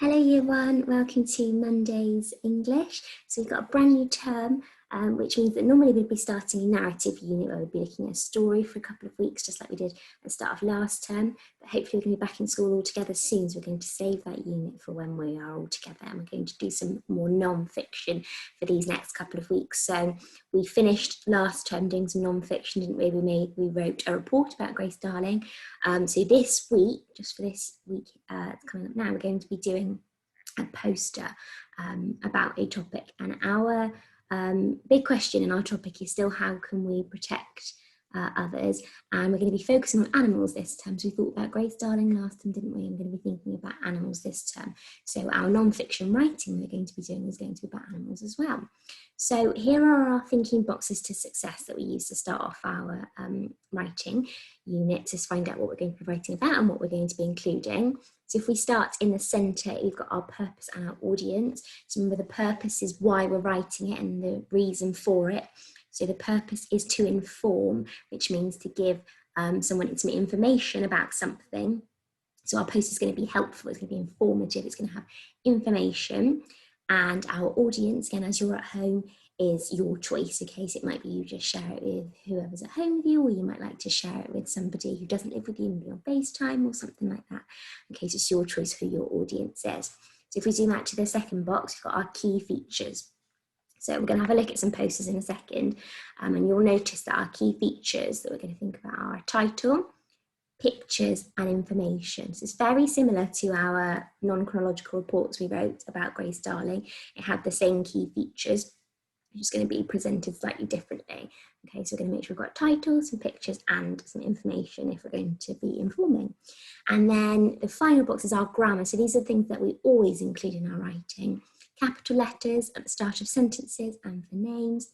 Hello Year 1, welcome to Monday's English. So we've got a brand new term, which means that normally we'd be starting a narrative unit where we'd be looking at a story for a couple of weeks, just like we did at the start of last term. But hopefully we're going to be back in school all together soon, so we're going to save that unit for when we are all together, and we're going to do some more non-fiction for these next couple of weeks. So we finished last term doing some non-fiction, didn't we? We wrote a report about Grace Darling. So this week, just for this week coming up now, we're going to be doing a poster about a topic, and our big question in our topic is still how can we protect others, and we're going to be focusing on animals this term. So we thought about Grace Darling last term, didn't we? I'm going to be thinking about animals this term. So our non-fiction writing we're going to be doing is going to be about animals as well. So here are our thinking boxes to success that we use to start off our writing unit to find out what we're going to be writing about and what we're going to be including. So if we start in the centre, we've got our purpose and our audience. So remember, the purpose is why we're writing it and the reason for it. So the purpose is to inform, which means to give someone intimate information about something. So our post is going to be helpful, it's going to be informative, it's going to have information. And our audience, again, as you're at home, is your choice. Okay, so it might be you just share it with whoever's at home with you, or you might like to share it with somebody who doesn't live with you, maybe on FaceTime or something like that. Okay, so it's your choice who your audience is. So if we zoom out to the second box, we've got our key features. So we're going to have a look at some posters in a second, and you'll notice that our key features that we're going to think about are a title, pictures and information. So it's very similar to our non-chronological reports we wrote about Grace Darling. It had the same key features, which is going to be presented slightly differently. Okay, so we're going to make sure we've got titles, some pictures and some information if we're going to be informing. And then the final box is our grammar. So these are things that we always include in our writing. Capital letters at the start of sentences and for names.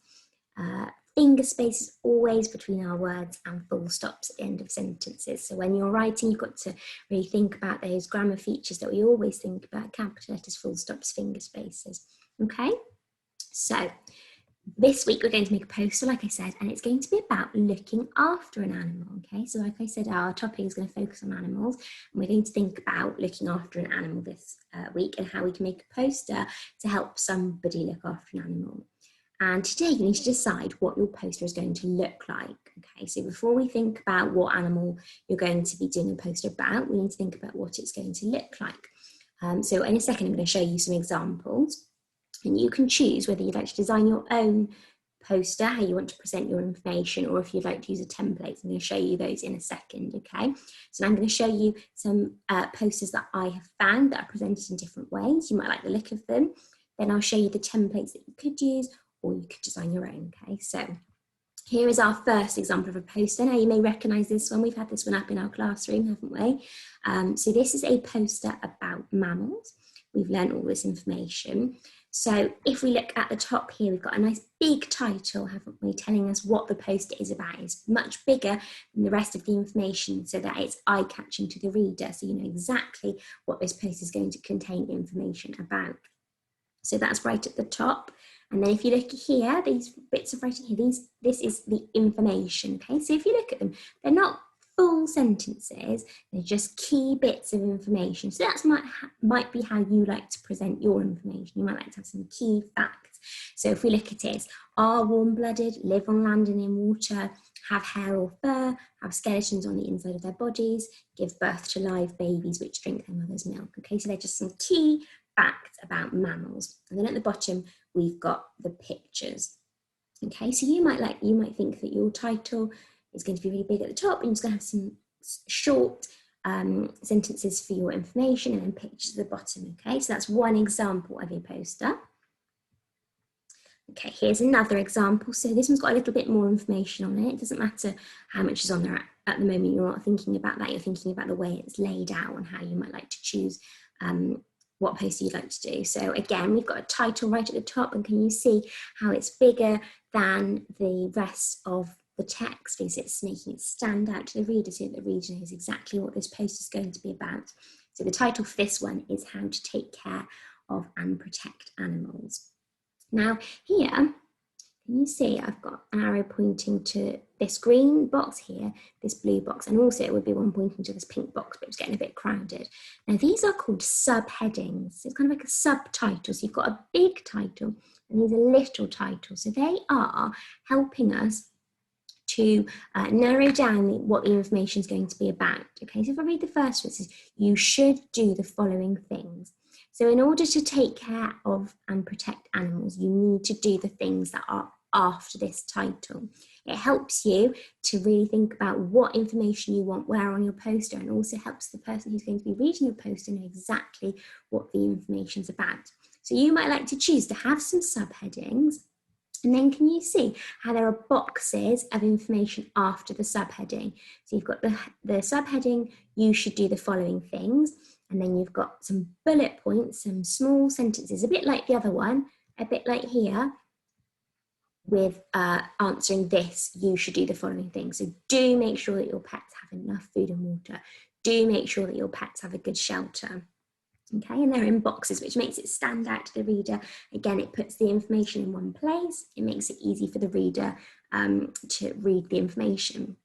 Finger spaces always between our words, and full stops at the end of sentences. So when you're writing, you've got to really think about those grammar features that we always think about: capital letters, full stops, finger spaces. Okay, so this week we're going to make a poster, like I said, and it's going to be about looking after an animal. Okay, so like I said, our topic is going to focus on animals, and we're going to think about looking after an animal this week and how we can make a poster to help somebody look after an animal. And today you need to decide what your poster is going to look like. Okay, so before we think about what animal you're going to be doing a poster about, we need to think about what it's going to look like. So in a second, I'm going to show you some examples, and you can choose whether you'd like to design your own poster, how you want to present your information, or if you'd like to use a template. I'm going to show you those in a second, okay? So I'm going to show you some posters that I have found that are presented in different ways. You might like the look of them. Then I'll show you the templates that you could use, or you could design your own, okay? So here is our first example of a poster. Now you may recognise this one. We've had this one up in our classroom, haven't we? So this is a poster about mammals. We've learned all this information. So if we look at the top here, we've got a nice big title, haven't we, telling us what the poster is about. It's much bigger than the rest of the information so that it's eye-catching to the reader, so you know exactly what this poster is going to contain information about. So that's right at the top. And then if you look here, these bits of writing here, this is the information, okay? So if you look at them, they're not full sentences, they're just key bits of information. So that might be how you like to present your information. You might like to have some key facts. So if we look at it, are warm-blooded, live on land and in water, have hair or fur, have skeletons on the inside of their bodies, give birth to live babies which drink their mother's milk. Okay, so they're just some key facts about mammals. And then at the bottom, we've got the pictures. Okay, so you might think that your title is going to be really big at the top, and you're just going to have some short sentences for your information and then pictures at the bottom. Okay, so that's one example of a poster. Okay, here's another example. So this one's got a little bit more information on it. It doesn't matter how much is on there at the moment. You're not thinking about that. You're thinking about the way it's laid out and how you might like to choose what poster you'd like to do. So again, we've got a title right at the top, and can you see how it's bigger than the rest of the text, because it's making it stand out to the reader so that the reader knows exactly what this poster is going to be about. So the title for this one is How to Take Care of and Protect Animals. Now here, I'm Can you see I've got an arrow pointing to this green box here, this blue box, and also it would be one pointing to this pink box, but it's getting a bit crowded. Now these are called subheadings. So it's kind of like a subtitle. So you've got a big title and these are little titles. So they are helping us to narrow down what the information is going to be about. Okay, so if I read the first one, it says, you should do the following things. So in order to take care of and protect animals, you need to do the things that are after this title. It helps you to really think about what information you want where on your poster, and also helps the person who's going to be reading your poster know exactly what the information's about. So you might like to choose to have some subheadings, and then can you see how there are boxes of information after the subheading? So you've got the subheading, you should do the following things, and then you've got some bullet points, some small sentences, a bit like the other one, a bit like here, with answering this, you should do the following things. So do make sure that your pets have enough food and water. Do make sure that your pets have a good shelter. Okay, and they're in boxes, which makes it stand out to the reader. Again, it puts the information in one place. It makes it easy for the reader to read the information.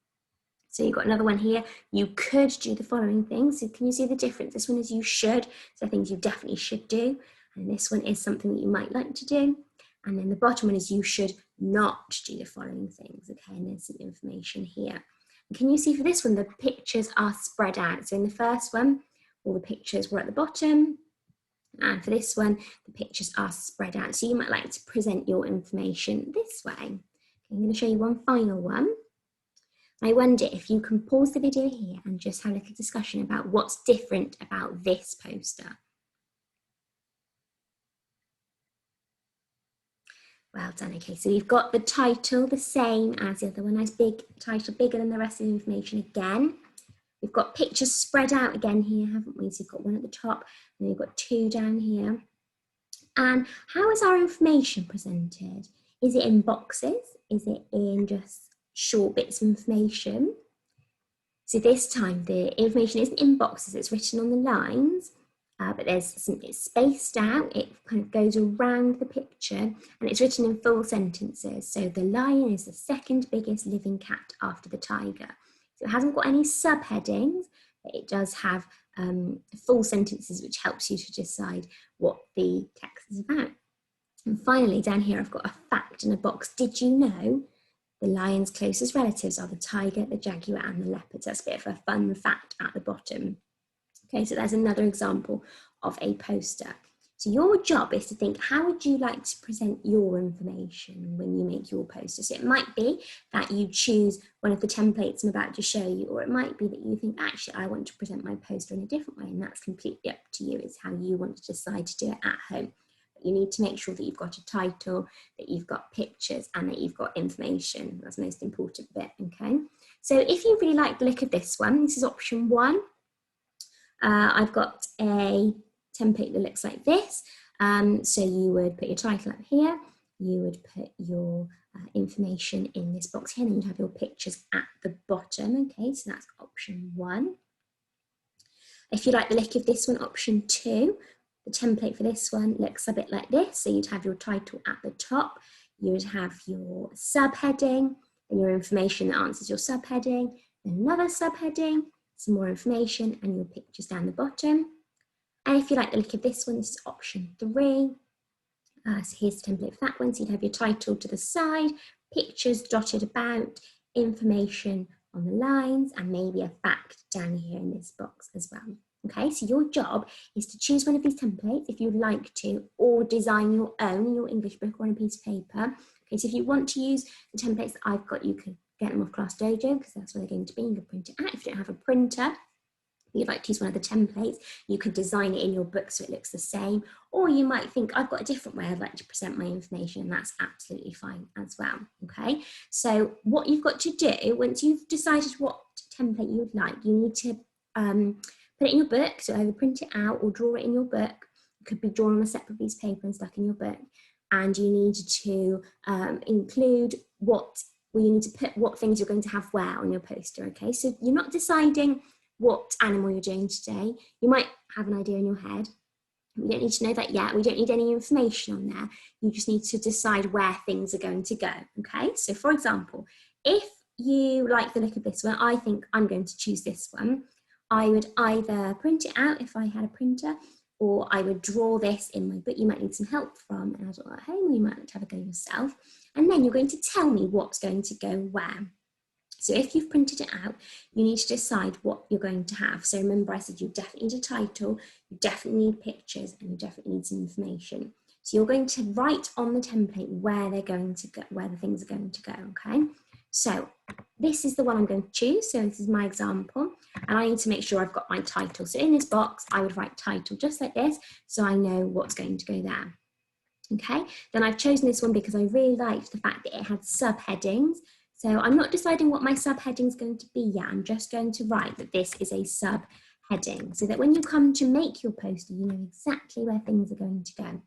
So you've got another one here. You could do the following things. So can you see the difference? This one is you should, so things you definitely should do. And this one is something that you might like to do. And then the bottom one is you should not do the following things. Okay, and there's some information here. And can you see for this one, the pictures are spread out. So in the first one, all the pictures were at the bottom. And for this one, the pictures are spread out. So you might like to present your information this way. Okay, I'm going to show you one final one. I wonder if you can pause the video here and just have a little discussion about what's different about this poster. Well done. Okay, so you've got the title the same as the other one. Nice big title, bigger than the rest of the information again. We've got pictures spread out again here, haven't we? So you've got one at the top and you've got two down here. And how is our information presented? Is it in boxes? Is it in just short bits of information? So this time the information isn't in boxes, it's written on the lines, but it's spaced out. It kind of goes around the picture and it's written in full sentences. So the lion is the second biggest living cat after the tiger. So it hasn't got any subheadings, but it does have full sentences, which helps you to decide what the text is about. And finally, down here, I've got a fact in a box. Did you know the lion's closest relatives are the tiger, the jaguar, and the leopard? So that's a bit of a fun fact at the bottom. Okay, so there's another example of a poster. So your job is to think, how would you like to present your information when you make your poster? So it might be that you choose one of the templates I'm about to show you, or it might be that you think, actually, I want to present my poster in a different way, and that's completely up to you. It's how you want to decide to do it at home. But you need to make sure that you've got a title, that you've got pictures, and that you've got information. That's the most important bit, okay? So if you really like the look of this one, this is option 1. I've got a template that looks like this. So you would put your title up here, you would put your information in this box here, and you'd have your pictures at the bottom. Okay, so that's option 1. If you like the look of this one, option 2, the template for this one looks a bit like this. So you'd have your title at the top, you would have your subheading, and your information that answers your subheading, then another subheading, some more information, and your pictures down the bottom. And if you like the look of this one, this is option 3. So here's the template for that one. So you'd have your title to the side, pictures dotted about, information on the lines, and maybe a fact down here in this box as well. Okay, so your job is to choose one of these templates if you'd like to, or design your own in your English book or on a piece of paper. Okay, so if you want to use the templates that I've got, you can get them off Class Dojo, because that's where they're going to be. You can print it out. If you don't have a printer, you'd like to use one of the templates, you can design it in your book so it looks the same, or you might think, I've got a different way I'd like to present my information, and that's absolutely fine as well. Okay, so what you've got to do, once you've decided what template you would like, you need to put it in your book. So either print it out or draw it in your book. It could be drawn on a separate piece of paper and stuck in your book. And you need to include you need to put what things you're going to have where on your poster. Okay, so you're not deciding what animal you're doing today. You might have an idea in your head, We don't need to know that yet. We don't need any information on there. You just need to decide where things are going to go, okay? So for example, if you like the look of this one, I think I'm going to choose this one. I would either print it out if I had a printer, or I would draw this in my book. You might need some help from an adult at home, or you might like to have a go yourself. And then you're going to tell me what's going to go where. So if you've printed it out, you need to decide what you're going to have. So remember I said you definitely need a title, you definitely need pictures, and you definitely need some information. So you're going to write on the template where they're going to go, where the things are going to go, okay? So this is the one I'm going to choose. So this is my example, and I need to make sure I've got my title. So in this box, I would write title just like this, so I know what's going to go there. Okay, then I've chosen this one because I really liked the fact that it had subheadings. So I'm not deciding what my subheading is going to be yet. I'm just going to write that this is a subheading so that when you come to make your poster, you know exactly where things are going to go.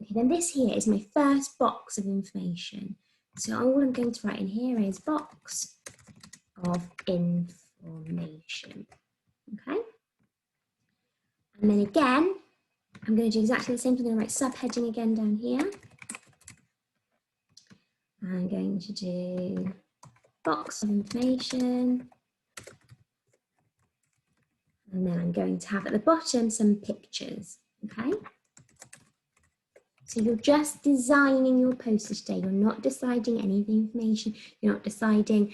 Okay, then this here is my first box of information. So all I'm going to write in here is box of information. Okay, and then again, I'm going to do exactly the same thing. I'm going to write subheading again down here. I'm going to do box of information, and then I'm going to have at the bottom some pictures, okay? So you're just designing your poster today. You're not deciding any of the information. You're not deciding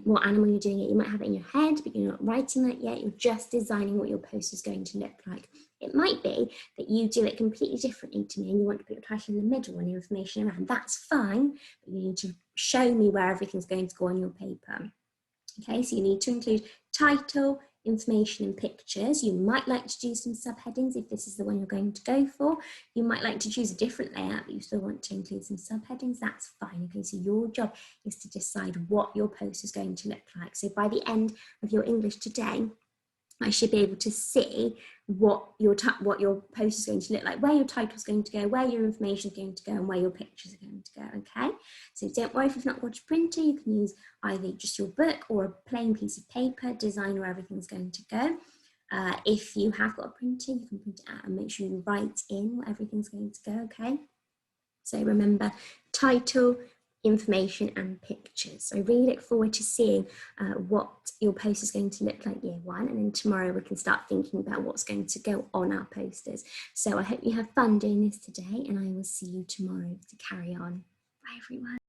what animal you're doing it. You might have it in your head, but you're not writing that yet. You're just designing what your poster is going to look like. It might be that you do it completely differently to me and you want to put your title in the middle and your information around. That's fine, but you need to show me where everything's going to go on your paper. Okay, so you need to include title, information and pictures. You might like to do some subheadings if this is the one you're going to go for. You might like to choose a different layout, but you still want to include some subheadings. That's fine. Okay, so your job is to decide what your post is going to look like. So by the end of your English today, I should be able to see what your post is going to look like, where your title is going to go, where your information is going to go, and where your pictures are going to go, okay? So don't worry if you've not got a printer, you can use either just your book or a plain piece of paper, design where everything's going to go. If you have got a printer, you can print it out and make sure you write in what everything's going to go, okay? So remember, title, information and pictures. So I really look forward to seeing what your post is going to look like year one, and then tomorrow we can start thinking about what's going to go on our posters. So I hope you have fun doing this today, and I will see you tomorrow to carry on. Bye everyone.